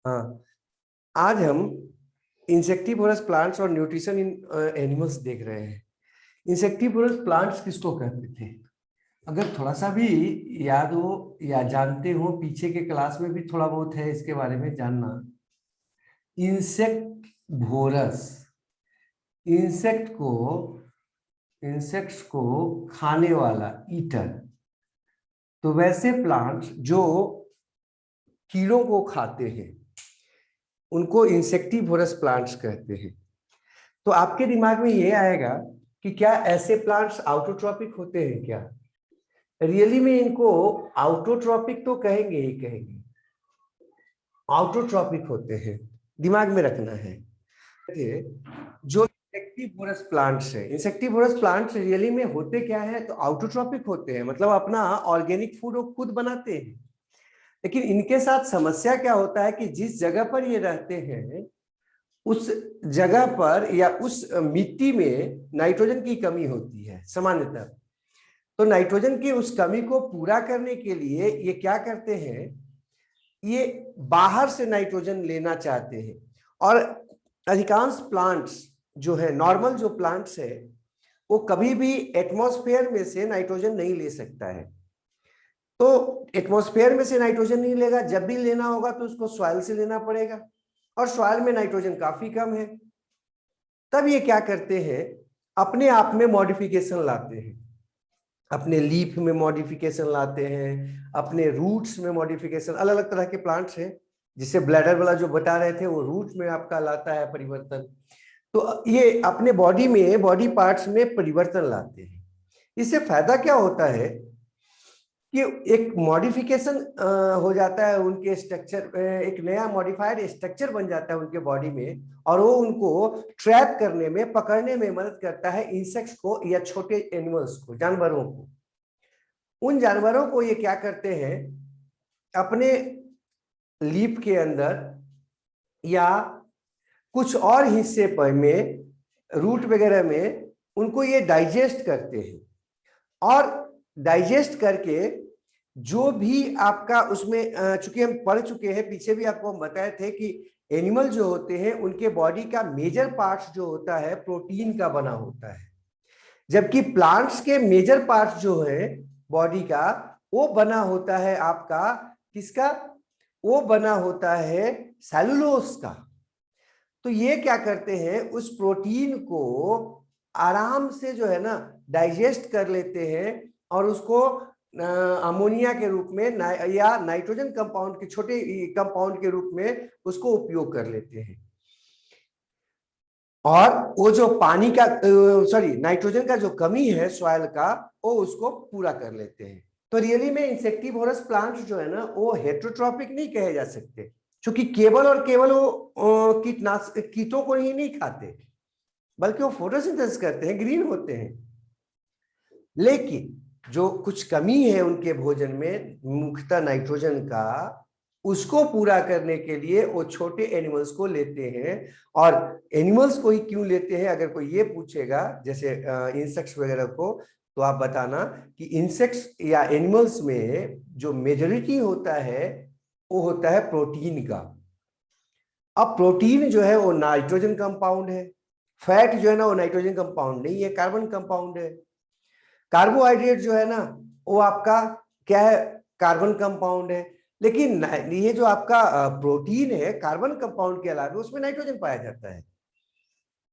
हाँ, आज हम इंसेक्टिवोरस प्लांट्स और न्यूट्रिशन इन एनिमल्स देख रहे हैं। इंसेक्टिवोरस प्लांट्स किसको कहते थे? अगर थोड़ा सा भी याद हो या जानते हो, पीछे के क्लास में भी थोड़ा बहुत है इसके बारे में जानना। इंसेक्टिवोरस, इंसेक्ट को इंसेक्ट्स को खाने वाला, ईटर। तो वैसे प्लांट्स जो कीड़ों को खाते हैं उनको इंसेक्टिवोरस प्लांट्स कहते हैं। तो आपके दिमाग में ये आएगा कि क्या ऐसे प्लांट्स आउटोट्रॉपिक होते हैं क्या? रियली में इनको आउटोट्रॉपिक तो कहेंगे ही कहेंगे, आउटोट्रॉपिक होते हैं, दिमाग में रखना है। जो इंसेक्टिवोरस प्लांट्स है, इंसेक्टिवोरस प्लांट्स रियली में होते क्या है? तो आउटोट्रॉपिक होते हैं, मतलब अपना ऑर्गेनिक फूड वो खुद बनाते हैं। लेकिन इनके साथ समस्या क्या होता है कि जिस जगह पर ये रहते हैं उस जगह पर या उस मिट्टी में नाइट्रोजन की कमी होती है सामान्यतः। तो नाइट्रोजन की उस कमी को पूरा करने के लिए ये क्या करते हैं, ये बाहर से नाइट्रोजन लेना चाहते हैं। और अधिकांश प्लांट्स जो है, नॉर्मल जो प्लांट्स है, वो कभी भी एटमॉस्फेयर में से नाइट्रोजन नहीं ले सकता है। तो एटमॉस्फेयर में से नाइट्रोजन नहीं लेगा, जब भी लेना होगा तो उसको सॉइल से लेना पड़ेगा, और सॉइल में नाइट्रोजन काफी कम है। तब ये क्या करते हैं, अपने आप में मॉडिफिकेशन लाते हैं, अपने लीफ में मॉडिफिकेशन लाते हैं, अपने रूट्स में मॉडिफिकेशन। अलग अलग तरह के प्लांट्स हैं, जिसे ब्लैडर वाला जो बता रहे थे वो रूट में आपका लाता है परिवर्तन। तो ये अपने बॉडी में, बॉडी पार्ट्स में परिवर्तन लाते हैं। इससे फायदा क्या होता है कि एक मॉडिफिकेशन हो जाता है उनके स्ट्रक्चर, एक नया मॉडिफाइड स्ट्रक्चर बन जाता है उनके बॉडी में, और वो उनको ट्रैप करने में, पकड़ने में मदद करता है इंसेक्ट्स को या छोटे एनिमल्स को, जानवरों को। उन जानवरों को ये क्या करते हैं, अपने लीफ के अंदर या कुछ और हिस्से पर में, रूट वगैरह में, उनको ये डाइजेस्ट करते हैं। और डाइजेस्ट करके जो भी आपका उसमें, चूंकि हम पढ़ चुके हैं, पीछे भी आपको हम बताए थे कि एनिमल जो होते हैं उनके बॉडी का मेजर पार्ट्स जो होता है प्रोटीन का बना होता है, जबकि प्लांट्स के मेजर पार्ट्स जो है बॉडी का, वो बना होता है आपका किसका? वो बना होता है सेलुलोज का। तो ये क्या करते हैं, उस प्रोटीन को आराम से जो है ना डाइजेस्ट कर लेते हैं, और उसको अमोनिया के रूप में या नाइट्रोजन कंपाउंड के, छोटे कंपाउंड के रूप में उसको उपयोग कर लेते हैं। और वो जो पानी का, सॉरी, नाइट्रोजन का जो कमी है सॉइल का, वो उसको पूरा कर लेते हैं। तो रियली में इंसेक्टिवोरस प्लांट्स जो है ना, वो हेटेरोट्रॉपिक नहीं कहे जा सकते, क्योंकि केवल और केवल वो कीटनाशक, कीटों को ही नहीं खाते, बल्कि वो फोटोसिंथेसिस करते हैं, ग्रीन होते हैं। लेकिन जो कुछ कमी है उनके भोजन में, मुख्यतः नाइट्रोजन का, उसको पूरा करने के लिए वो छोटे एनिमल्स को लेते हैं। और एनिमल्स को ही क्यों लेते हैं, अगर कोई ये पूछेगा, जैसे इंसेक्ट्स वगैरह को, तो आप बताना कि इंसेक्ट्स या एनिमल्स में जो मेजॉरिटी होता है वो होता है प्रोटीन का। अब प्रोटीन जो है वो नाइट्रोजन कंपाउंड है, फैट जो है ना वो नाइट्रोजन कंपाउंड नहीं है, कार्बन कंपाउंड है। कार्बोहाइड्रेट जो है ना वो आपका क्या है, कार्बन कंपाउंड है। लेकिन ये जो आपका प्रोटीन है, कार्बन कंपाउंड के अलावा उसमें नाइट्रोजन पाया जाता है।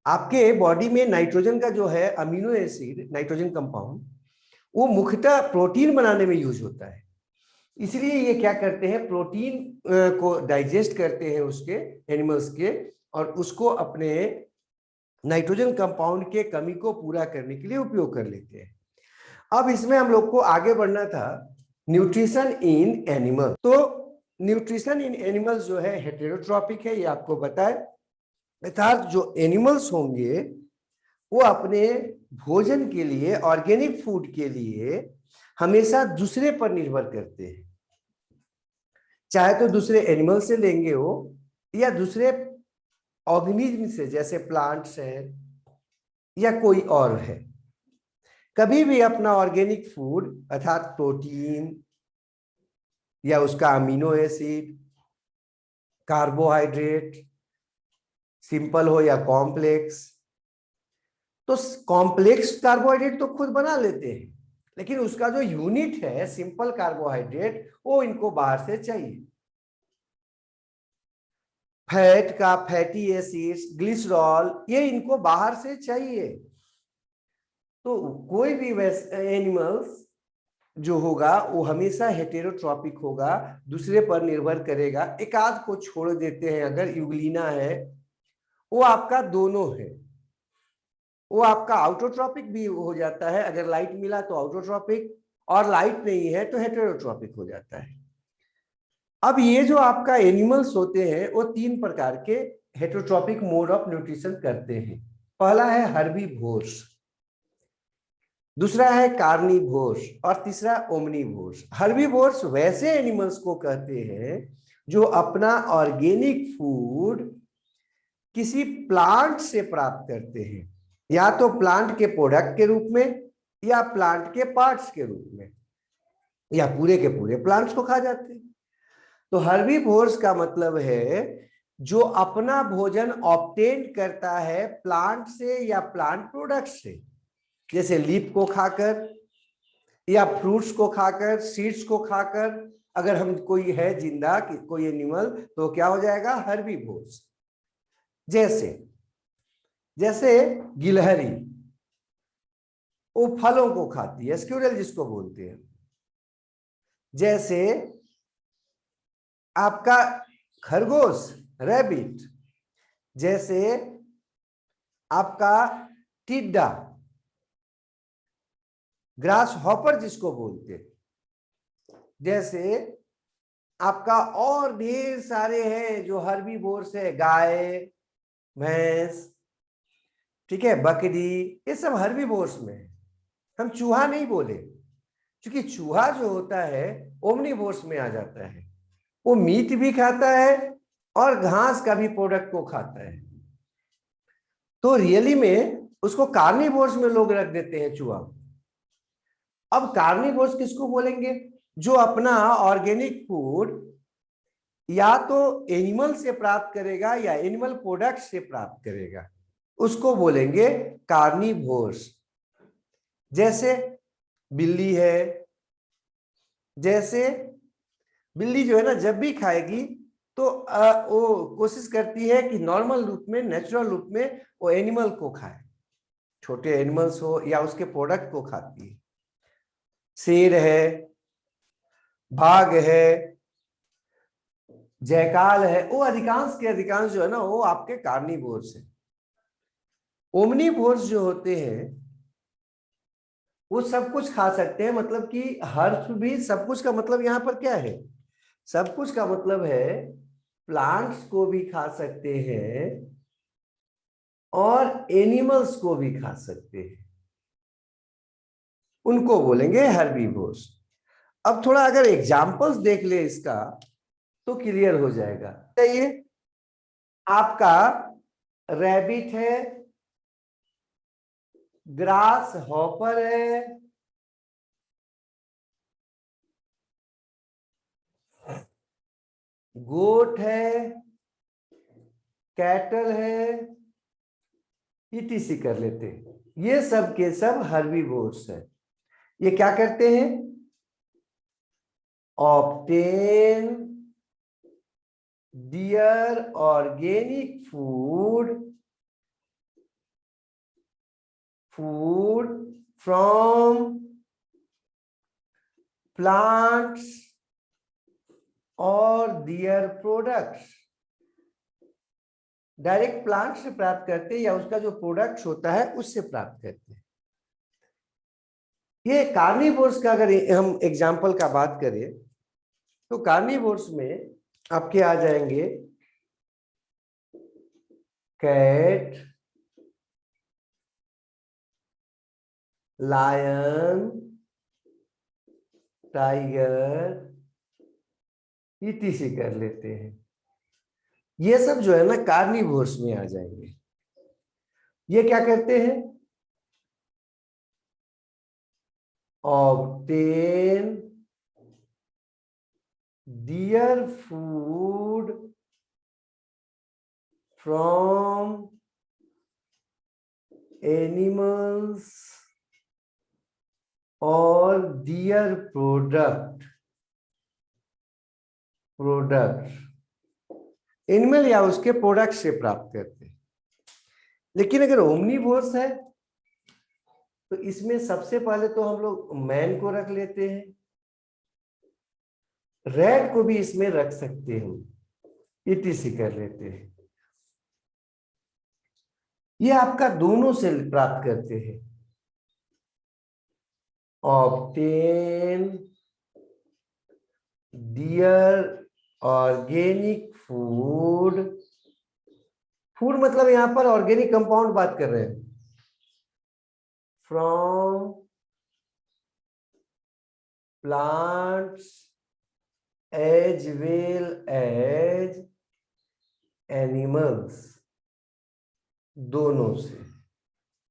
आपके बॉडी में नाइट्रोजन का जो है अमीनो एसिड, नाइट्रोजन कंपाउंड, वो मुख्यतः प्रोटीन बनाने में यूज होता है। इसलिए ये क्या करते हैं, प्रोटीन को डाइजेस्ट करते हैं उसके, एनिमल्स के, और उसको अपने नाइट्रोजन कंपाउंड के कमी को पूरा करने के लिए उपयोग कर लेते हैं। अब इसमें हम लोग को आगे बढ़ना था, न्यूट्रिशन इन एनिमल। तो न्यूट्रिशन इन एनिमल्स जो है हेटेरोट्रॉपिक है, ये आपको बताए। अर्थात जो एनिमल्स होंगे वो अपने भोजन के लिए, ऑर्गेनिक फूड के लिए हमेशा दूसरे पर निर्भर करते हैं, चाहे तो दूसरे एनिमल से लेंगे हो या दूसरे ऑर्गेनिज्म से, जैसे प्लांट्स है या कोई और है। कभी भी अपना ऑर्गेनिक फूड अर्थात प्रोटीन या उसका अमीनो एसिड, कार्बोहाइड्रेट, सिंपल हो या कॉम्प्लेक्स। तो कॉम्प्लेक्स कार्बोहाइड्रेट तो खुद बना लेते हैं, लेकिन उसका जो यूनिट है सिंपल कार्बोहाइड्रेट, वो इनको बाहर से चाहिए। फैट का फैटी एसिड्स, ग्लिसरॉल, ये इनको बाहर से चाहिए। तो कोई भी एनिमल्स जो होगा वो हमेशा हेटेरोट्रॉपिक होगा, दूसरे पर निर्भर करेगा। एक आध को छोड़ देते हैं, अगर यूग्लिना है वो आपका दोनों है, वो आपका आउटोट्रॉपिक भी हो जाता है, अगर लाइट मिला तो आउटोट्रॉपिक, और लाइट नहीं है तो हेटेरोट्रॉपिक हो जाता है। अब ये जो आपका एनिमल्स होते हैं वो तीन प्रकार के हेटेरोट्रॉपिक मोड ऑफ न्यूट्रिशन करते हैं। पहला है हर्बीवोर्स, दूसरा है कार्निवोर्स, और तीसरा ओमनिवोर्स। हर्बीवोर्स वैसे एनिमल्स को कहते हैं जो अपना ऑर्गेनिक फूड किसी प्लांट से प्राप्त करते हैं, या तो प्लांट के प्रोडक्ट के रूप में, या प्लांट के पार्ट्स के रूप में, या पूरे के पूरे प्लांट्स को खा जाते हैं। तो हर्बीवोर्स का मतलब है जो अपना भोजन ऑब्टेन करता है प्लांट से या प्लांट प्रोडक्ट से, जैसे लीफ को खाकर, या फ्रूट्स को खाकर, सीड्स को खाकर। अगर हम कोई है जिंदा कोई एनिमल, तो क्या हो जाएगा? हर्बीवोर्स। जैसे जैसे गिलहरी, वो फलों को खाती है, स्क्विरल जिसको बोलते हैं। जैसे आपका खरगोश, रैबिट। जैसे आपका टिड्डा, ग्रास हॉपर जिसको बोलते हैं। जैसे आपका और ढेर सारे हैं जो हर्बीवोर्स है, गाय, भैंस, ठीक है, बकरी, ये सब हर्बीवोर्स में है। हम चूहा नहीं बोले, क्योंकि चूहा जो होता है ओमनीवोर्स में आ जाता है। वो मीट भी खाता है और घास का भी प्रोडक्ट को खाता है। तो रियली में उसको कार्निवोर्स में लोग रख देते हैं, चूहा। अब कार्निवोर्स किसको बोलेंगे? जो अपना ऑर्गेनिक फूड या तो एनिमल से प्राप्त करेगा या एनिमल प्रोडक्ट से प्राप्त करेगा, उसको बोलेंगे कार्निवोर्स। जैसे बिल्ली है, जैसे बिल्ली जो है ना, जब भी खाएगी तो वो कोशिश करती है कि नॉर्मल रूप में, नेचुरल रूप में वो एनिमल को खाए, छोटे एनिमल्स हो या उसके प्रोडक्ट को खाती है। शेर है, बाघ है, जयकाल है, वो अधिकांश के अधिकांश जो है ना, वो आपके कार्निवोर्स है। ओमनीवोर्स जो होते हैं वो सब कुछ खा सकते हैं, मतलब कि हर्ष भी सब कुछ का मतलब यहाँ पर क्या है? सब कुछ का मतलब है प्लांट्स को भी खा सकते हैं और एनिमल्स को भी खा सकते हैं, उनको बोलेंगे हर्बीवोर्स। अब थोड़ा अगर एग्जांपल्स देख ले इसका तो क्लियर हो जाएगा। ये आपका रैबिट है, ग्रास हॉपर है, गोट है, कैटल है, ईटीसी कर लेते हैं। ये सब के सब हर्बीवोर्स है। ये क्या करते हैं? Obtain their organic food from plants और देयर प्रोडक्ट्स। डायरेक्ट प्लांट से प्राप्त करते हैं या उसका जो प्रोडक्ट्स होता है उससे प्राप्त करते हैं। ये कार्निवोर्स का अगर हम एग्जांपल का बात करें तो कार्निवोर्स में आपके आ जाएंगे कैट, लायन, टाइगर, ईटीसी कर लेते हैं। ये सब जो है ना कार्निवोर्स में आ जाएंगे। ये क्या करते हैं? Obtain dear food from animals और दियर प्रोडक्ट एनिमल या उसके प्रोडक्ट से प्राप्त करते हैं। लेकिन अगर ओमनीवोर्स है तो इसमें सबसे पहले तो हम लोग मैन को रख लेते हैं, रैट को भी इसमें रख सकते हैं, इटीसी कर लेते हैं। ये आपका दोनों से प्राप्त करते हैं। Obtain their organic food, food मतलब यहां पर ऑर्गेनिक कंपाउंड बात कर रहे हैं, from plants as well as animals, दोनों से,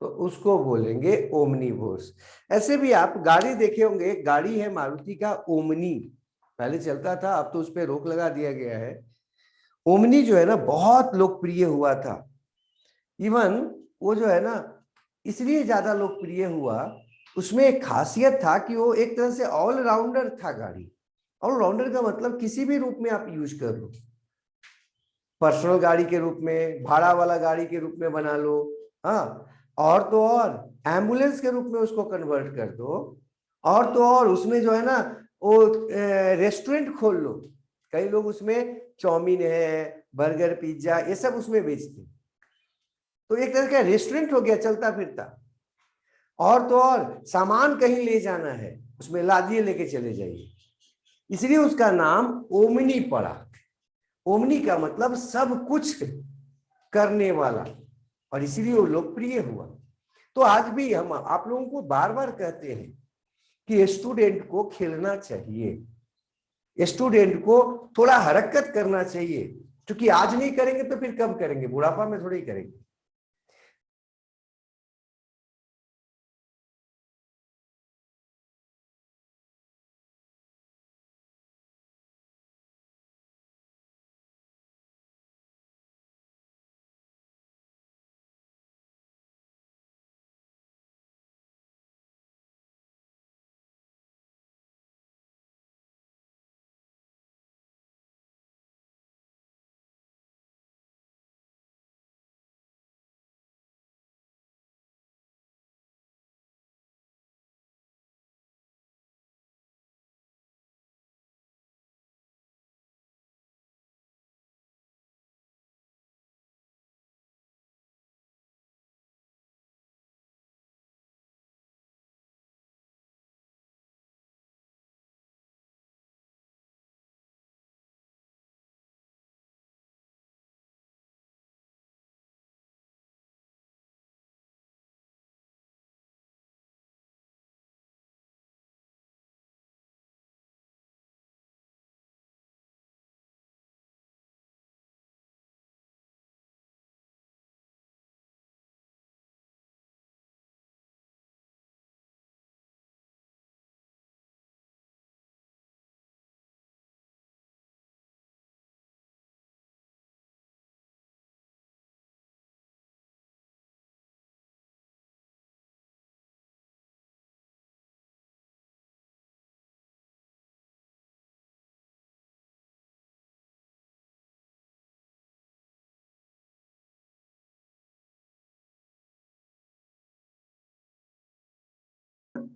तो उसको बोलेंगे ओमनीवोर्स। ऐसे भी आप गाड़ी देखे होंगे, गाड़ी है मारुति का ओमनी, पहले चलता था, अब तो उस पर रोक लगा दिया गया है। ओमनी जो है ना बहुत लोकप्रिय हुआ था। इवन वो जो है ना इसलिए ज्यादा लोकप्रिय हुआ, उसमें एक खासियत था कि वो एक तरह से ऑलराउंडर था गाड़ी। ऑलराउंडर का मतलब किसी भी रूप में आप यूज कर लो, पर्सनल गाड़ी के रूप में, भाड़ा वाला गाड़ी के रूप में बना लो, हाँ, और तो और एम्बुलेंस के रूप में उसको कन्वर्ट कर दो, और तो और उसमें जो है ना वो रेस्टोरेंट खोल लो। कई लोग उसमें चाउमीन है, बर्गर, पिज्जा, ये सब उसमें बेचते, तो एक तरह का रेस्टोरेंट हो गया चलता फिरता। और तो और सामान कहीं ले जाना है, उसमें लादिए लेके चले जाइए, इसलिए उसका नाम ओमनी पड़ा। ओमनी का मतलब सब कुछ करने वाला, और इसीलिए वो लोकप्रिय हुआ। तो आज भी हम आप लोगों को बार बार कहते हैं कि स्टूडेंट को खेलना चाहिए, स्टूडेंट को थोड़ा हरकत करना चाहिए, क्योंकि आज नहीं करेंगे तो फिर कब करेंगे, बुढ़ापा में थोड़ी करेंगे।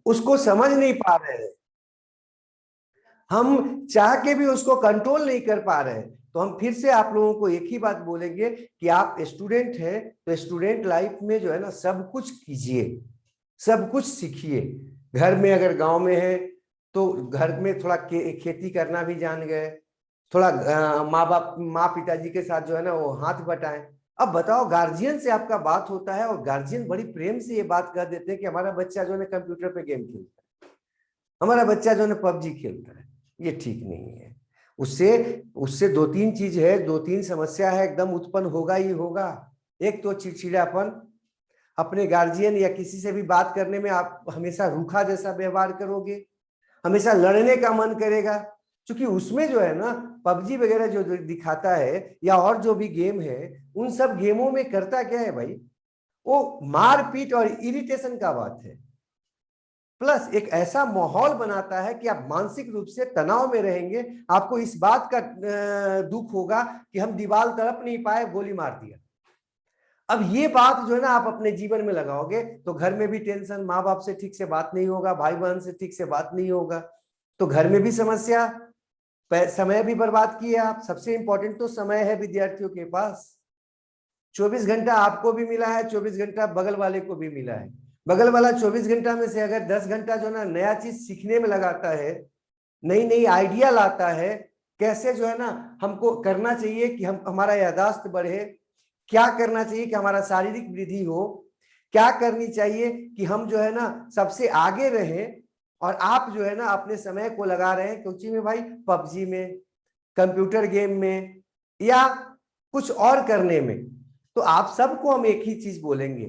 उसको समझ नहीं पा रहे हैं, हम चाह के भी उसको कंट्रोल नहीं कर पा रहे हैं। तो हम फिर से आप लोगों को एक ही बात बोलेंगे कि आप स्टूडेंट हैं, तो स्टूडेंट लाइफ में जो है ना सब कुछ कीजिए, सब कुछ सीखिए। घर में अगर गांव में है तो घर में थोड़ा खेती करना भी जान गए, थोड़ा माँ पिताजी के साथ जो है ना वो हाथ बटाएं। अब बताओ, गार्जियन से आपका बात होता है और गार्जियन बड़ी प्रेम से ये बात कह देते हैं कि हमारा बच्चा जो है कंप्यूटर पे गेम खेलता है, हमारा बच्चा जो है पबजी खेलता है, ये ठीक नहीं है। उससे उससे दो तीन चीज है, दो तीन समस्या है एकदम उत्पन्न होगा ही होगा। एक तो चिड़चिड़ापन, अपने गार्जियन या किसी से भी बात करने में आप हमेशा रूखा जैसा व्यवहार करोगे, हमेशा लड़ने का मन करेगा, क्योंकि उसमें जो है ना पबजी वगैरह जो दिखाता है या और जो भी गेम है, उन सब गेमों में करता क्या है भाई, वो मारपीट और इरिटेशन का बात है, प्लस एक ऐसा माहौल बनाता है कि आप मानसिक रूप से तनाव में रहेंगे। आपको इस बात का दुख होगा कि हम दीवार तड़प नहीं पाए, गोली मार दिया। अब ये बात जो है ना आप अपने जीवन में लगाओगे तो घर में भी टेंशन, माँ बाप से ठीक से बात नहीं होगा, भाई बहन से ठीक से बात नहीं होगा, तो घर में भी समस्या, समय भी बर्बाद किए आप। सबसे इंपॉर्टेंट तो समय है विद्यार्थियों के पास। 24 घंटा आपको भी मिला है, 24 घंटा बगल वाले को भी मिला है। बगल वाला 24 घंटा में से अगर 10 घंटा जो ना नया चीज सीखने में लगाता है, नई नई आइडिया लाता है, कैसे जो है ना हमको करना चाहिए कि हम हमारा याददाश्त बढ़े, क्या करना चाहिए कि हमारा शारीरिक वृद्धि हो, क्या करनी चाहिए कि हम जो है ना सबसे आगे रहें, और आप जो है ना अपने समय को लगा रहे हैं कोचिंग में भाई, पबजी में, कंप्यूटर गेम में, या कुछ और करने में। तो आप सबको हम एक ही चीज बोलेंगे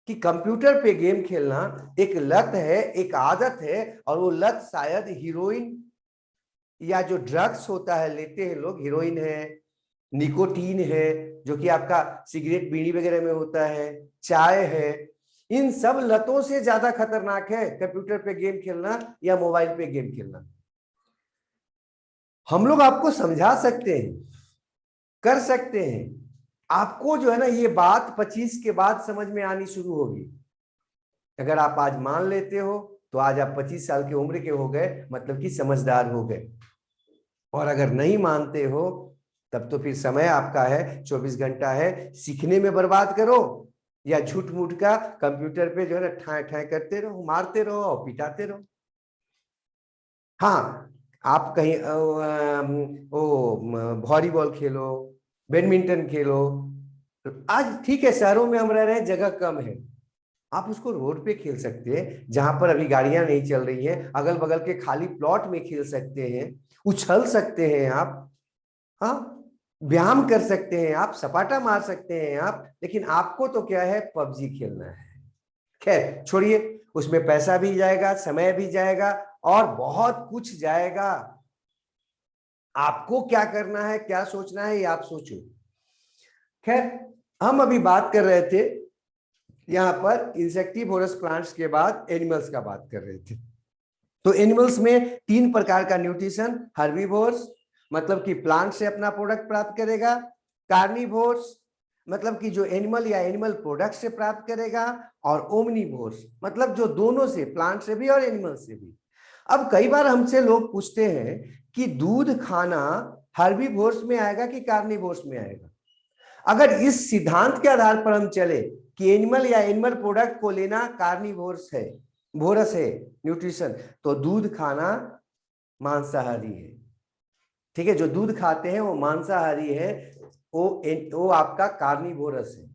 कि कंप्यूटर पे गेम खेलना एक लत है, एक आदत है, और वो लत शायद हीरोइन या जो ड्रग्स होता है लेते हैं लोग, हीरोइन है, निकोटीन है जो कि आपका सिगरेट बीड़ी वगैरह में होता है, चाय है, इन सब लतों से ज्यादा खतरनाक है कंप्यूटर पे गेम खेलना या मोबाइल पे गेम खेलना। हम लोग आपको समझा सकते हैं, कर सकते हैं, आपको जो है ना ये बात 25 के बाद समझ में आनी शुरू होगी। अगर आप आज मान लेते हो तो आज आप 25 साल की उम्र के हो गए, मतलब कि समझदार हो गए। और अगर नहीं मानते हो तब तो फिर समय आपका है, 24 घंटा है, सीखने में बर्बाद करो या झूठ मूठ का कंप्यूटर पे जो है ना ठाए ठाए करते रहो, मारते रहो और पिटाते रहो। हाँ, आप कहीं वॉलीबॉल खेलो, बैडमिंटन खेलो। आज ठीक है शहरों में हम रह रहे हैं, जगह कम है, आप उसको रोड पे खेल सकते हैं जहां पर अभी गाड़ियां नहीं चल रही हैं, अगल बगल के खाली प्लॉट में खेल सकते हैं, उछल सकते हैं आप, हाँ, व्यायाम कर सकते हैं आप, सपाटा मार सकते हैं आप। लेकिन आपको तो क्या है, पबजी खेलना है। खैर छोड़िए, उसमें पैसा भी जाएगा, समय भी जाएगा और बहुत कुछ जाएगा। आपको क्या करना है, क्या सोचना है, ये आप सोचो। खैर, हम अभी बात कर रहे थे यहां पर इंसेक्टिवोरस प्लांट्स के बाद एनिमल्स का बात कर रहे थे। तो एनिमल्स में 3 प्रकार का न्यूट्रिशन, हर्बीवोर्स मतलब कि प्लांट से अपना प्रोडक्ट प्राप्त करेगा, कार्निवोर्स मतलब कि जो एनिमल या एनिमल प्रोडक्ट से प्राप्त करेगा, और ओमनिवोर्स मतलब जो दोनों से, प्लांट से भी और एनिमल से भी। अब कई बार हमसे लोग पूछते हैं कि दूध खाना हर्बीवोर्स में आएगा कि कार्निवोर्स में आएगा। अगर इस सिद्धांत के आधार पर हम चले कि एनिमल या एनिमल प्रोडक्ट को लेना कार्निवोर्स है, वोरस है न्यूट्रिशन, तो दूध खाना मांसाहारी है। ठीक है, जो दूध खाते हैं वो मांसाहारी है, वो आपका कार्निवोरस है।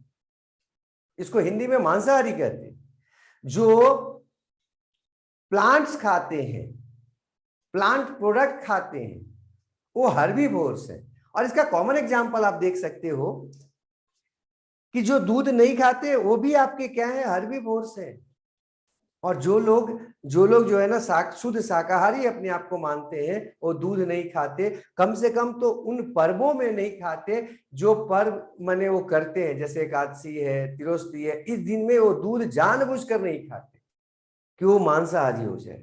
इसको हिंदी में मांसाहारी कहते हैं। जो प्लांट्स खाते हैं, प्लांट प्रोडक्ट खाते हैं, वो हर्बीवोर्स है। और इसका कॉमन एग्जांपल आप देख सकते हो कि जो दूध नहीं खाते वो भी आपके क्या है, हर्बीवोर्स है। और जो लोग जो है ना शुद्ध शाकाहारी अपने आप को मानते हैं, वो दूध नहीं खाते, कम से कम तो उन पर्वों में नहीं खाते जो पर्व माने वो करते हैं, जैसे एकादशी है, तिरोस्ती है, इस दिन में वो दूध जानबूझकर नहीं खाते कि वो मांसाहारी हो जाए।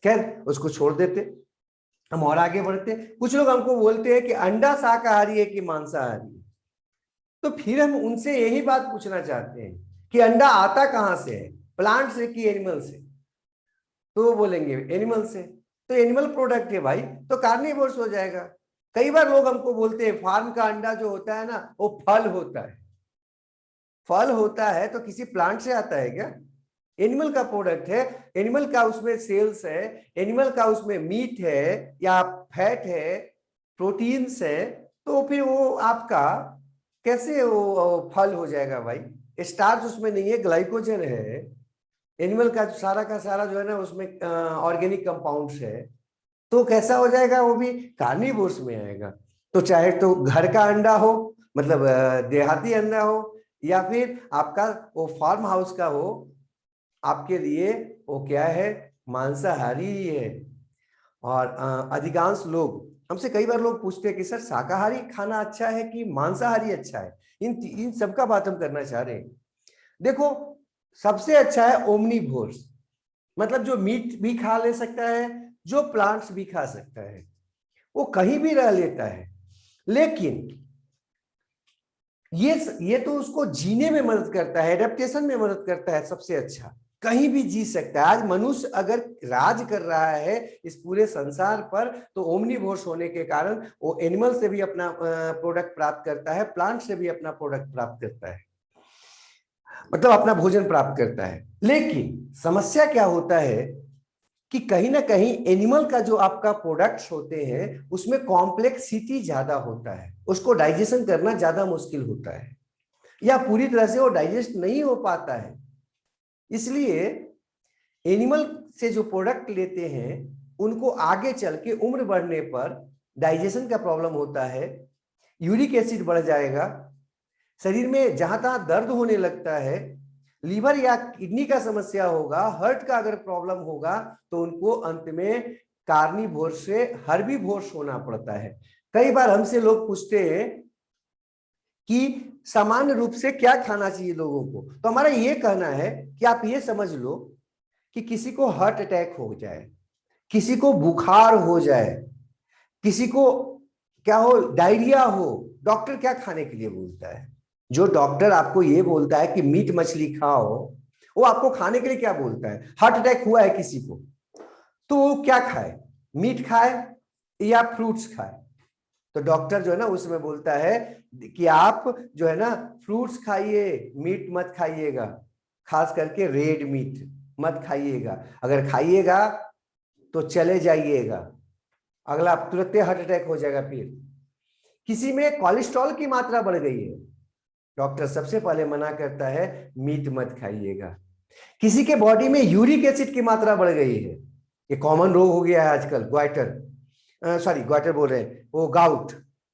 खैर उसको छोड़ देते, हम और आगे बढ़ते। कुछ लोग हमको बोलते हैं कि अंडा शाकाहारी है कि मांसाहारी है। तो फिर हम उनसे यही बात पूछना चाहते हैं कि अंडा आता कहां से है, प्लांट से कि एनिमल से? तो वो बोलेंगे एनिमल से। तो एनिमल प्रोडक्ट है भाई, तो कार्निवोर्स हो जाएगा। कई बार लोग हमको बोलते हैं फार्म का अंडा जो होता है ना वो फल होता है। फल होता है तो किसी प्लांट से आता है क्या? एनिमल का प्रोडक्ट है, एनिमल का उसमें सेल्स है, एनिमल का उसमें मीट है या फैट है, प्रोटीन्स है, तो फिर वो आपका कैसे वो फल हो जाएगा भाई? स्टार्च उसमें नहीं है, ग्लाइकोजन है। एनिमल का सारा जो है ना उसमें ऑर्गेनिक कंपाउंड्स है, तो कैसा हो जाएगा? वो भी कार्निवोर्स में आएगा। तो चाहे तो घर का अंडा हो, मतलब देहाती अंडा हो, या फिर आपका वो फार्म हाउस का हो, आपके लिए वो क्या है, मांसाहारी ही है। और अधिकांश लोग हमसे कई बार लोग पूछते हैं कि सर शाकाहारी खाना अच्छा है कि मांसाहारी अच्छा है, इन सबका बात हम करना चाह रहे हैं। देखो, सबसे अच्छा है ओमनीवोर्स, मतलब जो मीट भी खा ले सकता है, जो प्लांट्स भी खा सकता है, वो कहीं भी रह लेता है। लेकिन ये तो उसको जीने में मदद करता है, एडेप्टेशन में मदद करता है, सबसे अच्छा कहीं भी जी सकता है। आज मनुष्य अगर राज कर रहा है इस पूरे संसार पर, तो ओमनीवोर्स होने के कारण वो एनिमल से भी अपना प्रोडक्ट प्राप्त करता है, प्लांट से भी अपना प्रोडक्ट प्राप्त करता है, मतलब अपना भोजन प्राप्त करता है। लेकिन समस्या क्या होता है कि कहीं ना कहीं एनिमल का जो आपका प्रोडक्ट्स होते हैं उसमें कॉम्प्लेक्सिटी ज्यादा होता है, उसको डाइजेशन करना ज्यादा मुश्किल होता है, या पूरी तरह से वो डाइजेस्ट नहीं हो पाता है। इसलिए एनिमल से जो प्रोडक्ट लेते हैं उनको आगे चल के उम्र बढ़ने पर डाइजेशन का प्रॉब्लम होता है, यूरिक एसिड बढ़ जाएगा, शरीर में जहां तहां दर्द होने लगता है, लीवर या किडनी का समस्या होगा, हार्ट का अगर प्रॉब्लम होगा, तो उनको अंत में कार्निवोर से हर्बीवोर्स होना पड़ता है। कई बार हमसे लोग पूछते हैं कि सामान्य रूप से क्या खाना चाहिए लोगों को, तो हमारा ये कहना है कि आप ये समझ लो कि किसी को हार्ट अटैक हो जाए, किसी को बुखार हो जाए, किसी को क्या हो, डायरिया हो, डॉक्टर क्या खाने के लिए बोलता है? जो डॉक्टर आपको ये बोलता है कि मीट मछली खाओ, वो आपको खाने के लिए क्या बोलता है? हार्ट अटैक हुआ है किसी को, तो वो क्या खाए, मीट खाए या फ्रूट्स खाए? तो डॉक्टर जो है ना उसमें बोलता है कि आप जो है ना फ्रूट्स खाइए, मीट मत खाइएगा, खास करके रेड मीट मत खाइएगा। अगर खाइएगा तो चले जाइएगा, अगला तुरंत हार्ट अटैक हो जाएगा। फिर किसी में कोलेस्ट्रॉल की मात्रा बढ़ गई है, डॉक्टर सबसे पहले मना करता है मीट मत खाइएगा। किसी के बॉडी में यूरिक एसिड की मात्रा बढ़ गई है, ये कॉमन रोग हो गया है आजकल, ग्वाइटर बोल रहे हैं, वो गाउट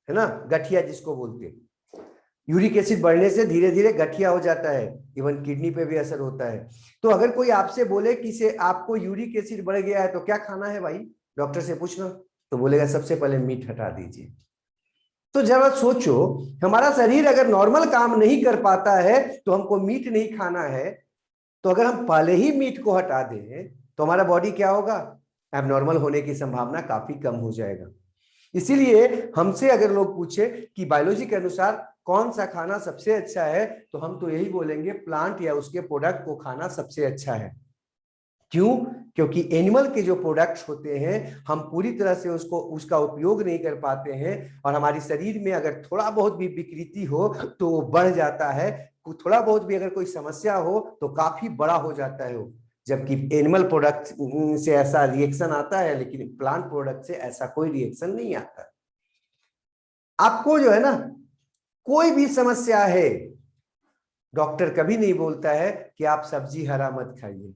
है ना, गठिया जिसको बोलते हैं। यूरिक एसिड बढ़ने से धीरे धीरे गठिया हो जाता है, इवन किडनी पे भी असर होता है। तो अगर कोई आपसे बोले कि से आपको यूरिक एसिड बढ़ गया है तो क्या खाना है भाई, डॉक्टर से पूछना, तो बोलेगा सबसे पहले मीट हटा दीजिए। तो जरा सोचो, हमारा शरीर अगर नॉर्मल काम नहीं कर पाता है तो हमको मीट नहीं खाना है, तो अगर हम पहले ही मीट को हटा दें तो हमारा बॉडी क्या होगा, एबनॉर्मल होने की संभावना काफी कम हो जाएगा। इसीलिए हमसे अगर लोग पूछे कि बायोलॉजी के अनुसार कौन सा खाना सबसे अच्छा है, तो हम तो यही बोलेंगे प्लांट या उसके प्रोडक्ट को खाना सबसे अच्छा है। क्यों? क्योंकि एनिमल के जो प्रोडक्ट्स होते हैं हम पूरी तरह से उसका उपयोग नहीं कर पाते हैं, और हमारे शरीर में अगर थोड़ा बहुत भी विकृति हो तो वो बढ़ जाता है, थोड़ा बहुत भी अगर कोई समस्या हो तो काफी बड़ा हो जाता है वो। जबकि एनिमल प्रोडक्ट से ऐसा रिएक्शन आता है, लेकिन प्लांट प्रोडक्ट से ऐसा कोई रिएक्शन नहीं आता। आपको जो है ना कोई भी समस्या है, डॉक्टर कभी नहीं बोलता है कि आप सब्जी हरा मत खाइए।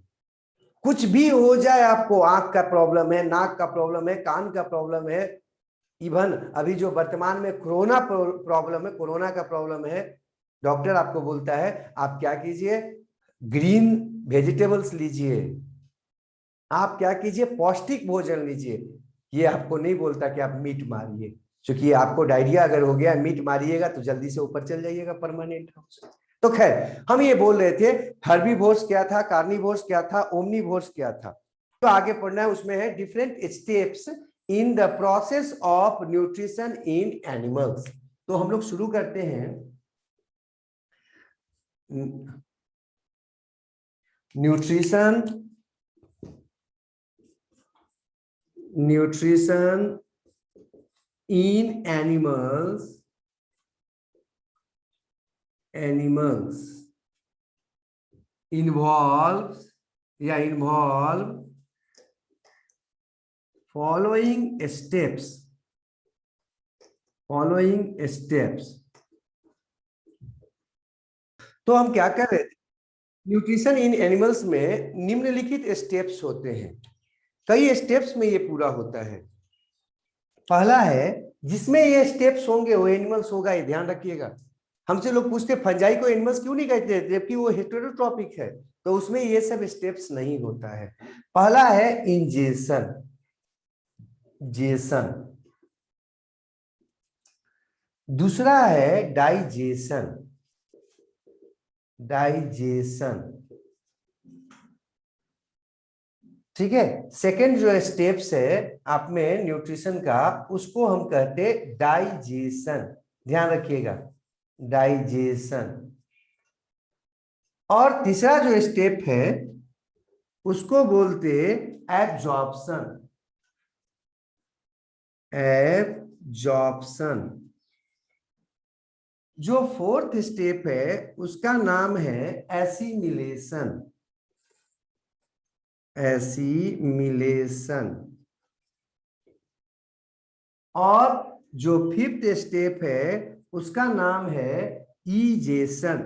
कुछ भी हो जाए, आपको आंख का प्रॉब्लम है, नाक का प्रॉब्लम है, कान का प्रॉब्लम है, इवन अभी जो वर्तमान में कोरोना प्रॉब्लम है, कोरोना का प्रॉब्लम है, डॉक्टर आपको बोलता है आप क्या कीजिए, ग्रीन वेजिटेबल्स लीजिए, आप क्या कीजिए, पौष्टिक भोजन लीजिए। ये आपको नहीं बोलता कि आप मीट मारिए, क्योंकि आपको डायरिया अगर हो गया, मीट मारिएगा तो जल्दी से ऊपर चल जाइएगा परमानेंट। तो खैर हम ये बोल रहे थे हर्बीवोर्स क्या था, कार्निवोर्स क्या था, ओमनीवोर्स क्या था। तो आगे पढ़ना है, उसमें है different steps in the process of nutrition in animals. तो हम लोग शुरू करते हैं nutrition in animals involve following steps। तो हम क्या कर रहे थे, न्यूट्रिशन इन एनिमल्स में निम्नलिखित स्टेप्स होते हैं, कई स्टेप्स में ये पूरा होता है। पहला है, जिसमें ये स्टेप्स होंगे वो एनिमल्स होगा, ये ध्यान रखिएगा। हमसे लोग पूछते फंजाई को एनिमल्स क्यों नहीं कहते, जबकि वो हेटेरोट्रॉपिक है, तो उसमें ये सब स्टेप्स नहीं होता है। पहला है इंजेशन। दूसरा है डाइजेशन। डाइजेशन, ठीक है। सेकंड जो स्टेप्स है आप में न्यूट्रिशन का, उसको हम कहते डाइजेशन, ध्यान रखिएगा, डाइजेशन। और तीसरा जो स्टेप है उसको बोलते एब्जॉर्प्शन। एब्जॉर्प्शन। जो फोर्थ स्टेप है उसका नाम है एसिमिलेशन। एसिमिलेशन। और जो फिफ्थ स्टेप है उसका नाम है ईजेशन।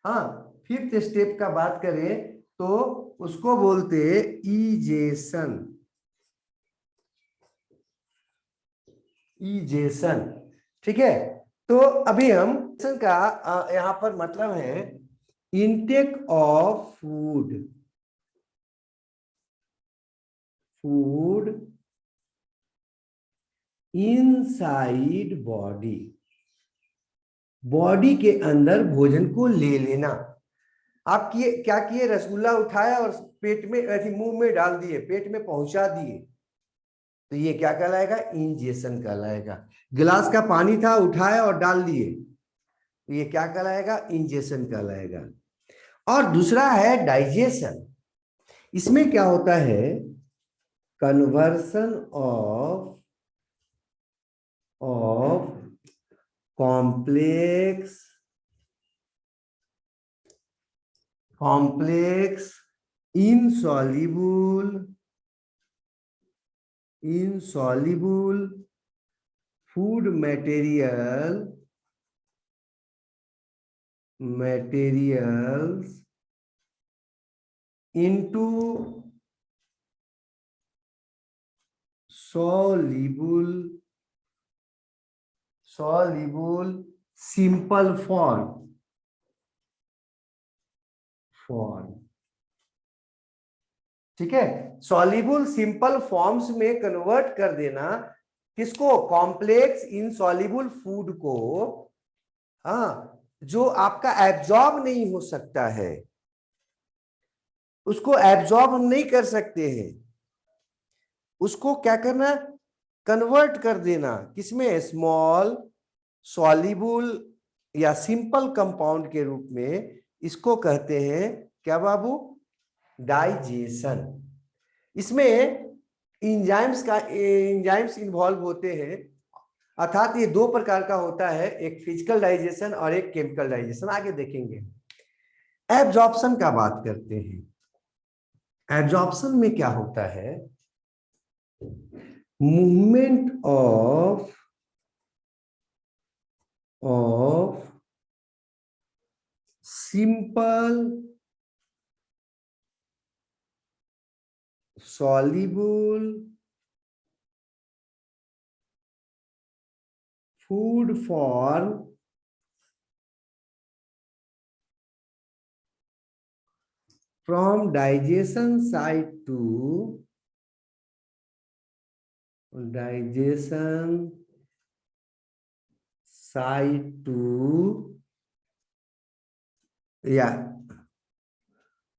हाँ, फिफ्थ स्टेप का बात करें तो उसको बोलते ईजेशन। ईजेशन, ठीक है। तो अभी हम का यहां पर मतलब है intake of food. Food inside body. Body के अंदर भोजन को ले लेना। आप किए क्या किए, रसगुल्ला उठाया और पेट में ऐसे मुंह में डाल दिए, पेट में पहुंचा दिए, तो ये क्या कहलाएगा, इंजेशन कहलाएगा। गिलास का पानी था, उठाया और डाल दिए, तो ये क्या कहलाएगा, इंजेशन कहलाएगा। और दूसरा है डाइजेशन। इसमें क्या होता है, conversion of complex insoluble food materials into soluble simple form। ठीक है, सॉल्युबल सिंपल फॉर्म्स में कन्वर्ट कर देना। किसको, कॉम्प्लेक्स इनसॉल्युबल फूड को। हाँ, जो आपका एब्जॉर्ब नहीं हो सकता है, उसको एब्जॉर्ब हम नहीं कर सकते हैं, उसको क्या करना, कन्वर्ट कर देना किसमें, स्मॉल सॉल्युबल या सिंपल कंपाउंड के रूप में। इसको कहते हैं क्या बाबू, डाइजेशन। इसमें एंजाइम्स इन्वॉल्व होते हैं, अर्थात ये दो प्रकार का होता है, एक फिजिकल डाइजेशन और एक केमिकल डाइजेशन, आगे देखेंगे। एब्जॉर्प्शन का बात करते हैं। एब्जॉर्प्शन में क्या होता है, movement of simple soluble food form from digestion site to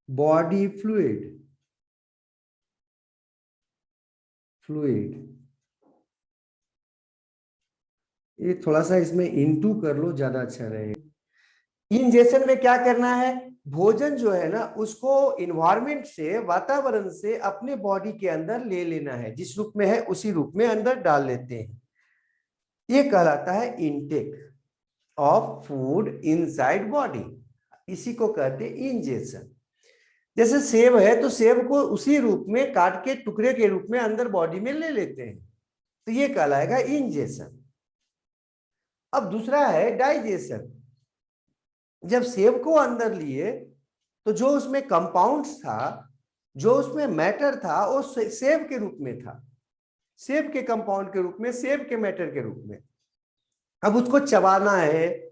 body fluid। ये थोड़ा सा इसमें इनटू कर लो, ज्यादा अच्छा रहेगा। इंजेशन में क्या करना है, भोजन जो है ना उसको इन्वायरमेंट से, वातावरण से अपने बॉडी के अंदर ले लेना है, जिस रूप में है उसी रूप में अंदर डाल लेते हैं। ये कहलाता है intake of food inside body, इसी को कहते हैं इंजेशन। जैसे सेब है तो सेब को उसी रूप में काट के टुकड़े के रूप में अंदर बॉडी में ले लेते हैं, तो ये कहलाएगा इंजेशन। अब दूसरा है डाइजेशन। जब सेब को अंदर लिए तो जो उसमें कंपाउंड्स था, जो उसमें मैटर था, वो सेब के रूप में था, सेब के कंपाउंड के रूप में, सेब के मैटर के रूप में। अब उसको चबाना है,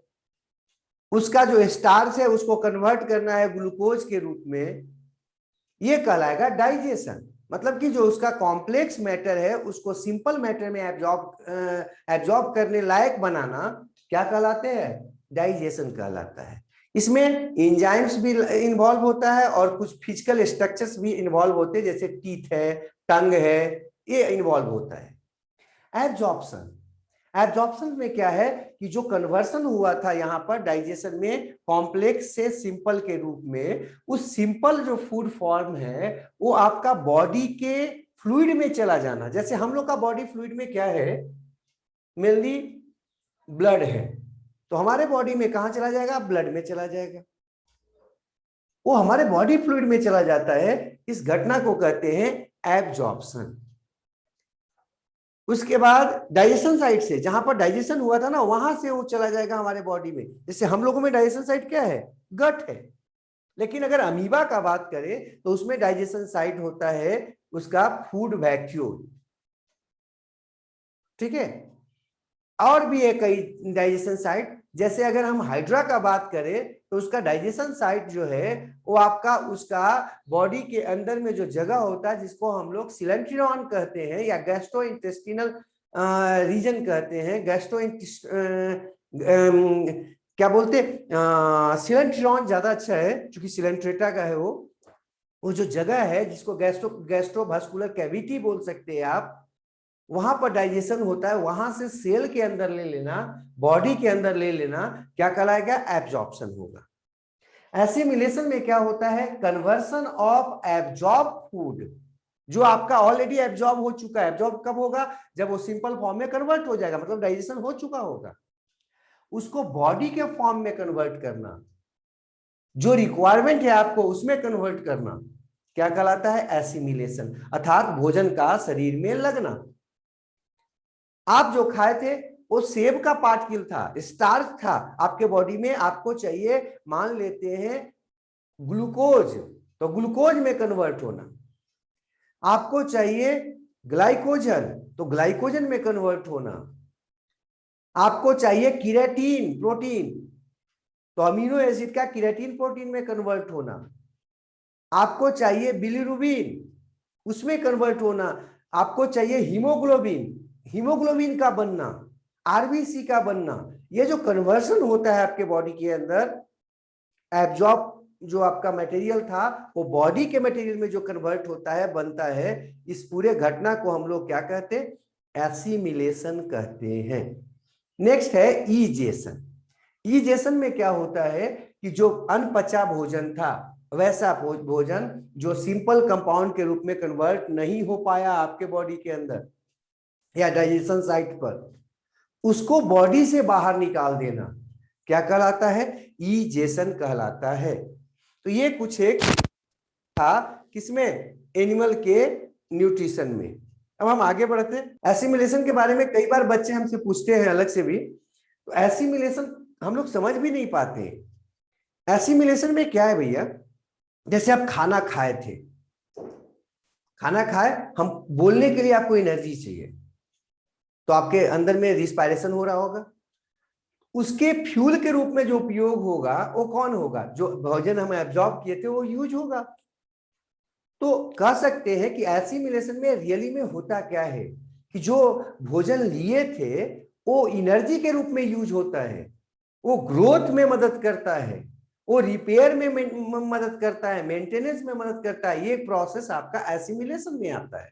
उसका जो स्टार्च है उसको कन्वर्ट करना है ग्लूकोज के रूप में, ये कहलाएगा डाइजेशन। मतलब कि जो उसका कॉम्प्लेक्स मैटर है उसको सिंपल मैटर में एब्जॉर्ब करने लायक बनाना क्या कहलाते हैं? डाइजेशन कहलाता है। इसमें एंजाइम्स भी इन्वॉल्व होता है और कुछ फिजिकल स्ट्रक्चर्स भी इन्वॉल्व होते हैं, जैसे टीथ है, टंग है, ये इन्वॉल्व होता है। एब्जॉर्प्शन, एब्जॉर्प्शन में क्या है कि जो कन्वर्सन हुआ था यहाँ पर डाइजेशन में कॉम्प्लेक्स से सिंपल के रूप में, उस सिंपल जो फूड फॉर्म है वो आपका बॉडी के फ्लूइड में चला जाना। जैसे हम लोग का बॉडी फ्लूइड में क्या है, मेनली ब्लड है, तो हमारे बॉडी में कहां चला जाएगा? ब्लड में चला जाएगा, वो हमारे बॉडी फ्लूइड में चला जाता है। इस घटना को कहते हैं एब्जॉर्प्शन। उसके बाद डाइजेशन साइट से, जहां पर डाइजेशन हुआ था ना, वहां से वो चला जाएगा हमारे बॉडी में। जैसे हम लोगों में डाइजेशन साइट क्या है? गट है। लेकिन अगर अमीबा का बात करें तो उसमें डाइजेशन साइट होता है उसका फूड वैक्यूल। ठीक है, और भी है कई डाइजेशन साइट। जैसे अगर हम हाइड्रा का बात करें तो उसका डाइजेशन साइट जो है वो आपका उसका बॉडी के अंदर में जो जगह होता है जिसको हम लोग सिलेंट्रियन कहते हैं या गैस्ट्रो इंटेस्टिनल रीजन कहते हैं। क्या बोलते हैं, सिलेंट्रियन ज्यादा अच्छा है क्योंकि सिलेंट्रेटा का है वो जो जगह है जिसको गैस्ट्रोवास्कुलर कैविटी बोल सकते हैं आप, वहां पर डाइजेशन होता है। वहां से सेल के अंदर ले लेना, बॉडी के अंदर ले लेना, क्या कहलाएगा? एब्जॉर्प्शन होगा। एसिमिलेशन में क्या होता है? कन्वर्सन ऑफ एब्जॉर्ब फूड, जो आपका ऑलरेडी एब्जॉर्ब हो चुका है। एब्जॉर्ब कब होगा? जब वो सिंपल फॉर्म में कन्वर्ट हो जाएगा, मतलब डाइजेशन हो चुका होगा, उसको बॉडी के फॉर्म में कन्वर्ट करना, जो रिक्वायरमेंट है आपको उसमें कन्वर्ट करना, क्या कहलाता है? एसिमिलेशन, अर्थात भोजन का शरीर में लगना। आप जो खाए थे वो सेब का पार्टिकल था, स्टार्च था आपके बॉडी में, आपको चाहिए मान लेते हैं ग्लूकोज, तो ग्लूकोज में कन्वर्ट होना। आपको चाहिए ग्लाइकोजन, तो ग्लाइकोजन में कन्वर्ट होना। आपको चाहिए केराटिन प्रोटीन, तो अमीनो एसिड का केराटिन प्रोटीन में कन्वर्ट होना। आपको चाहिए बिलिरुबिन, उसमें कन्वर्ट होना। आपको चाहिए हीमोग्लोबिन, हीमोग्लोबिन का बनना, आरबीसी का बनना। ये जो कन्वर्शन होता है आपके बॉडी के अंदर, एब्जॉर्ब जो आपका मटेरियल था वो बॉडी के मटेरियल में जो कन्वर्ट होता है, बनता है, इस पूरे घटना को हम लोग क्या कहते हैं? एसिमिलेशन कहते हैं। नेक्स्ट है ईजेशन। ईजेशन में क्या होता है कि जो अनपचा भोजन था, वैसा भोजन जो सिंपल कंपाउंड के रूप में कन्वर्ट नहीं हो पाया आपके बॉडी के अंदर या डाइजेशन साइट पर, उसको बॉडी से बाहर निकाल देना, क्या कहलाता है? ईजेशन कहलाता है। तो ये कुछ एक था किसमें? एनिमल के न्यूट्रिशन में। अब हम आगे बढ़ते हैं। एसिमिलेशन के बारे में कई बार बच्चे हमसे पूछते हैं अलग से भी, तो एसिमिलेशन हम लोग समझ भी नहीं पाते। एसिमिलेशन में क्या है भैया? जैसे आप खाना खाए थे, खाना खाए, हम बोलने के लिए आपको एनर्जी चाहिए, तो आपके अंदर में रिस्पायरेशन हो रहा होगा, उसके फ्यूल के रूप में जो उपयोग होगा वो कौन होगा? जो भोजन हम एब्जॉर्ब किए थे वो यूज होगा। तो कह सकते हैं कि एसिमिलेशन में रियली में होता क्या है कि जो भोजन लिए थे वो एनर्जी के रूप में यूज होता है, वो ग्रोथ में मदद करता है, वो रिपेयर में मदद करता है, मेंटेनेंस में मदद करता है। ये प्रोसेस आपका एसिमिलेशन में आता है।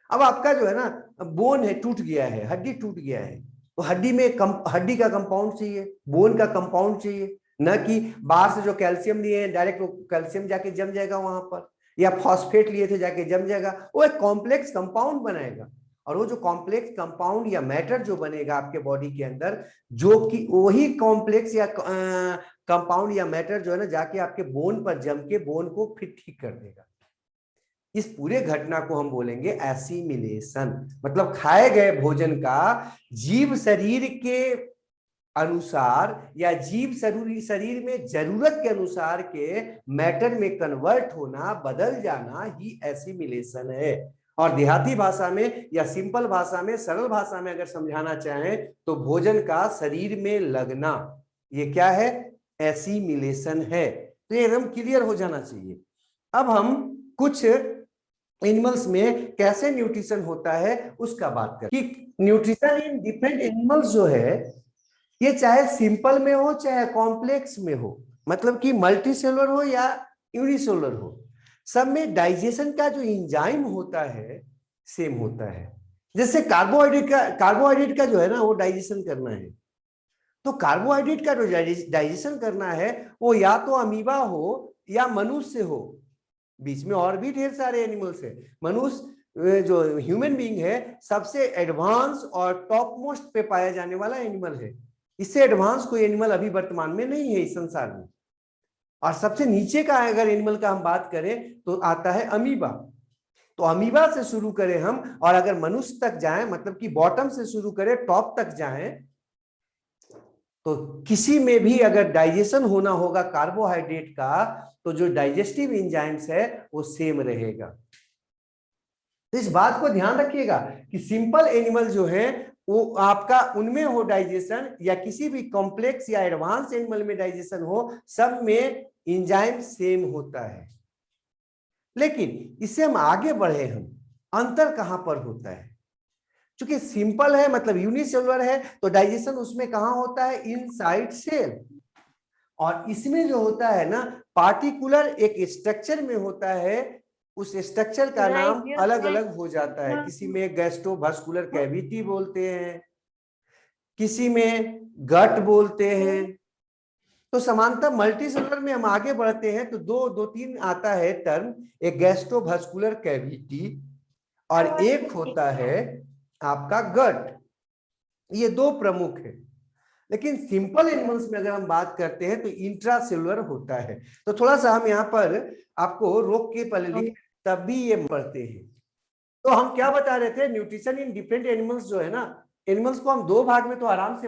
अब आपका जो है ना बोन है, टूट गया है, हड्डी टूट गया है, तो हड्डी में हड्डी का कंपाउंड चाहिए, बोन का कंपाउंड चाहिए, न कि बाहर से जो कैल्शियम लिए हैं डायरेक्ट वो कैल्शियम जाके जम जाएगा वहां पर, या फॉस्फेट लिए थे जाके जम जाएगा। वो एक कॉम्प्लेक्स कंपाउंड बनाएगा, और वो जो कॉम्प्लेक्स कंपाउंड या मैटर जो बनेगा आपके बॉडी के अंदर, जो कि वही कॉम्प्लेक्स या कंपाउंड या मैटर जो है ना जाके आपके बोन पर जम के बोन को फिर ठीक कर देगा। इस पूरे घटना को हम बोलेंगे एसिमिलेशन। मतलब खाए गए भोजन का जीव शरीर के अनुसार या जीव शरीर में जरूरत के अनुसार के मैटर में कन्वर्ट होना, बदल जाना ही एसिमिलेशन है। और देहाती भाषा में या सिंपल भाषा में, सरल भाषा में अगर समझाना चाहें तो भोजन का शरीर में लगना, ये क्या है? एसिमिलेशन है। तो ये एकदम क्लियर हो जाना चाहिए। अब हम कुछ एनिमल्स में कैसे न्यूट्रिशन होता है उसका बात करें कि न्यूट्रिशन इन डिफरेंट एनिमल्स जो है ये चाहे सिंपल में हो चाहे कॉम्प्लेक्स में हो, मतलब कि मल्टी सेलुलर हो या यूनिसेलुलर हो, सब में डाइजेशन का जो एंजाइम होता है सेम होता है। जैसे कार्बोहाइड्रेट का जो है ना वो डाइजेशन करना है, तो कार्बोहाइड्रेट का जो डाइजेशन करना है वो या तो अमीबा हो या मनुष्य हो, बीच में और भी ढेर सारे एनिमल्स है। मनुष्य जो ह्यूमन बीइंग है सबसे एडवांस और टॉप मोस्ट पे पाया जाने वाला एनिमल है। इससे एडवांस कोई एनिमल अभी वर्तमान में नहीं है इस संसार में। और सबसे नीचे का अगर एनिमल का हम बात करें तो आता है अमीबा। तो अमीबा से शुरू करें हम और अगर मनुष्य तक जाएं, मतलब कि बॉटम से शुरू करें टॉप तक जाएं, तो किसी में भी अगर डाइजेशन होना होगा कार्बोहाइड्रेट का तो जो डाइजेस्टिव एंजाइम्स है वो सेम रहेगा। तो इस बात को ध्यान रखिएगा कि सिंपल एनिमल जो है वो आपका उनमें हो डाइजेशन या किसी भी कॉम्प्लेक्स या एडवांस एनिमल में डाइजेशन हो, सब में एंजाइम सेम होता है। लेकिन इससे हम आगे बढ़े, हम अंतर कहां पर होता है? क्योंकि सिंपल है मतलब यूनिसेलुलर है तो डाइजेशन उसमें कहां होता है? Inside cell. और इसमें जो होता है ना पार्टिकुलर एक स्ट्रक्चर में होता है, उस स्ट्रक्चर का नाम अलग अलग हो जाता है। किसी में गैस्ट्रोवास्कुलर कैविटी बोलते हैं, किसी में गट बोलते हैं। तो समानतः मल्टी सेलुलर में हम आगे बढ़ते हैं तो दो तीन आता है टर्म, एक गैस्ट्रोवास्कुलर कैविटी और एक होता है आपका गट। ये दो प्रमुख है। लेकिन सिंपल एनिमल्स में अगर हम बात करते हैं तो इंट्रासेलुलर होता है। तो थोड़ा सा हम यहाँ पर आपको रोक के पहले लिख तब भी ये पढ़ते हैं। तो हम क्या बता रहे थे? न्यूट्रिशन इन डिफरेंट एनिमल्स जो है ना, एनिमल्स को हम दो भाग में तो आराम से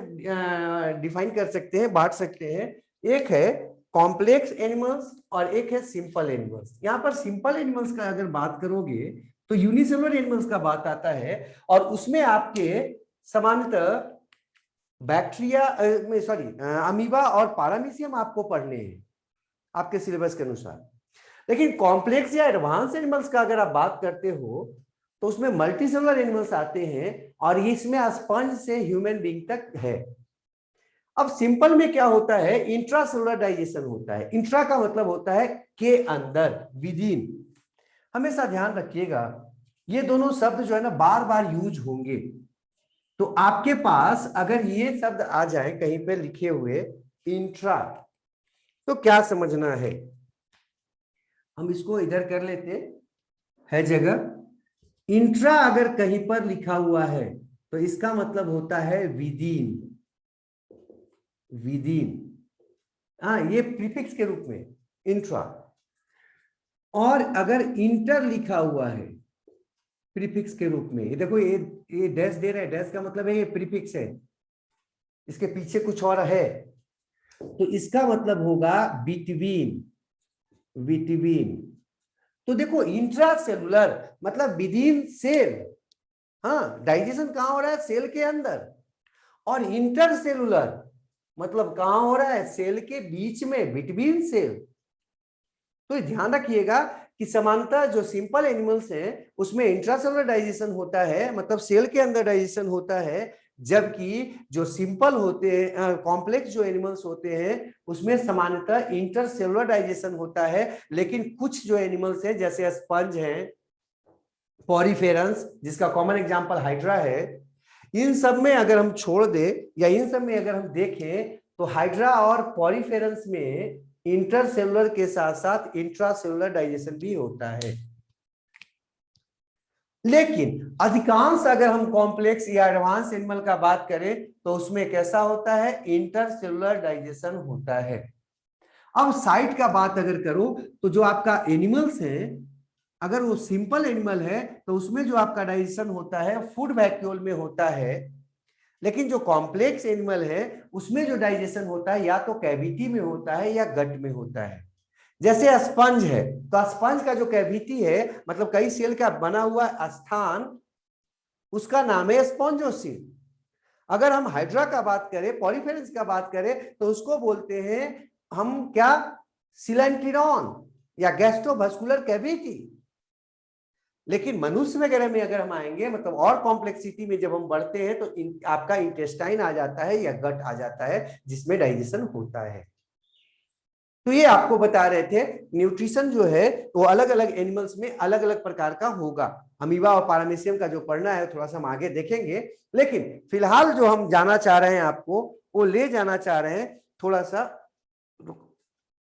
डिफाइन कर सकते हैं, बांट सकते हैं। एक है कॉम्प्लेक्स एनिमल्स और एक है सिंपल एनिमल्स। यहाँ पर सिंपल एनिमल्स का अगर बात करोगे तो यूनिसेलुलर एनिमल्स का बात आता है और उसमें आपके सामान्यतः बैक्टीरिया सॉरी अमीबा और पैरामीशियम आपको पढ़ने हैं आपके सिलेबस के अनुसार। लेकिन कॉम्प्लेक्स या एडवांस एनिमल्स का अगर आप बात करते हो तो उसमें मल्टी सेलुलर एनिमल्स आते हैं और इसमें स्पंज से ह्यूमन बीइंग तक है। अब सिंपल में क्या होता है? इंट्रासेलुलर डाइजेशन होता है। इंट्रा का मतलब होता है के अंदर, विद इन। हमेशा ध्यान रखिएगा ये दोनों शब्द जो है ना बार बार यूज होंगे। तो आपके पास अगर ये शब्द आ जाए कहीं पे लिखे हुए इंट्रा, तो क्या समझना है? हम इसको इधर कर लेते है जगह। इंट्रा अगर कहीं पर लिखा हुआ है तो इसका मतलब होता है विदिन, विदिन। हाँ, ये प्रीफिक्स के रूप में इंट्रा। और अगर इंटर लिखा हुआ है प्रीफिक्स के रूप में, ये देखो ये डैश दे रहा है, डैश का मतलब है ये प्रीफिक्स है, इसके पीछे कुछ और है तो इसका मतलब होगा बिटवीन, बिटवीन। तो देखो इंट्रासेलुलर मतलब विद इन सेल। हाँ, डाइजेशन कहां हो रहा है? सेल के अंदर। और इंटरसेलुलर मतलब कहां हो रहा है? सेल के बीच में, बिटवीन सेल। तो ध्यान रखिएगा कि समानता जो सिंपल एनिमल्स हैं उसमें इंट्रासेलुलर डाइजेशन होता है, मतलब सेल के अंदर डाइजेशन होता है, जबकि जो सिंपल होते हैं कॉम्प्लेक्स जो एनिमल्स होते हैं उसमें सामान्यतः इंटरसेलुलर डाइजेशन होता है। लेकिन कुछ जो एनिमल्स हैं जैसे स्पंज हैं, पॉरीफेरंस जिसका कॉमन एग्जांपल हाइड्रा है, इन सब में अगर हम छोड़ दें या इन सब में अगर हम देखें तो हाइड्रा और पॉरीफेरंस में इंटरसेलुलर के साथ साथ इंट्रासेलुलर डाइजेशन भी होता है। लेकिन अधिकांश अगर हम कॉम्प्लेक्स या एडवांस एनिमल का बात करें तो उसमें कैसा होता है? इंटरसेलुलर डाइजेशन होता है। अब साइट का बात अगर करो तो जो आपका एनिमल्स हैं अगर वो सिंपल एनिमल है तो उसमें जो आपका डाइजेशन होता है फूड वैक्यूल में होता है। लेकिन जो कॉम्प्लेक्स एनिमल है उसमें जो डाइजेशन होता है या तो कैविटी में होता है या गट में होता है। जैसे स्पंज है तो स्पंज का जो कैविटी है मतलब कई सेल का बना हुआ स्थान, उसका नाम है स्पॉन्जोसिल। अगर हम हाइड्रा का बात करें, पॉलीफेरेंस का बात करें तो उसको बोलते हैं हम क्या? सिलेंट्रिडॉन या गैस्ट्रोवास्कुलर कैविटी। लेकिन मनुष्य वगैरह में अगर हम आएंगे, मतलब और कॉम्प्लेक्सिटी में जब हम बढ़ते हैं, तो आपका इंटेस्टाइन आ जाता है या गट आ जाता है, जिसमें डाइजेशन होता है। तो ये आपको बता रहे थे न्यूट्रिशन जो है वो अलग अलग एनिमल्स में अलग अलग प्रकार का होगा। अमीबा और पारामीशियम का जो पढ़ना है थोड़ा सा हम आगे देखेंगे, लेकिन फिलहाल जो हम जाना चाह रहे हैं आपको, वो ले जाना चाह रहे हैं थोड़ा सा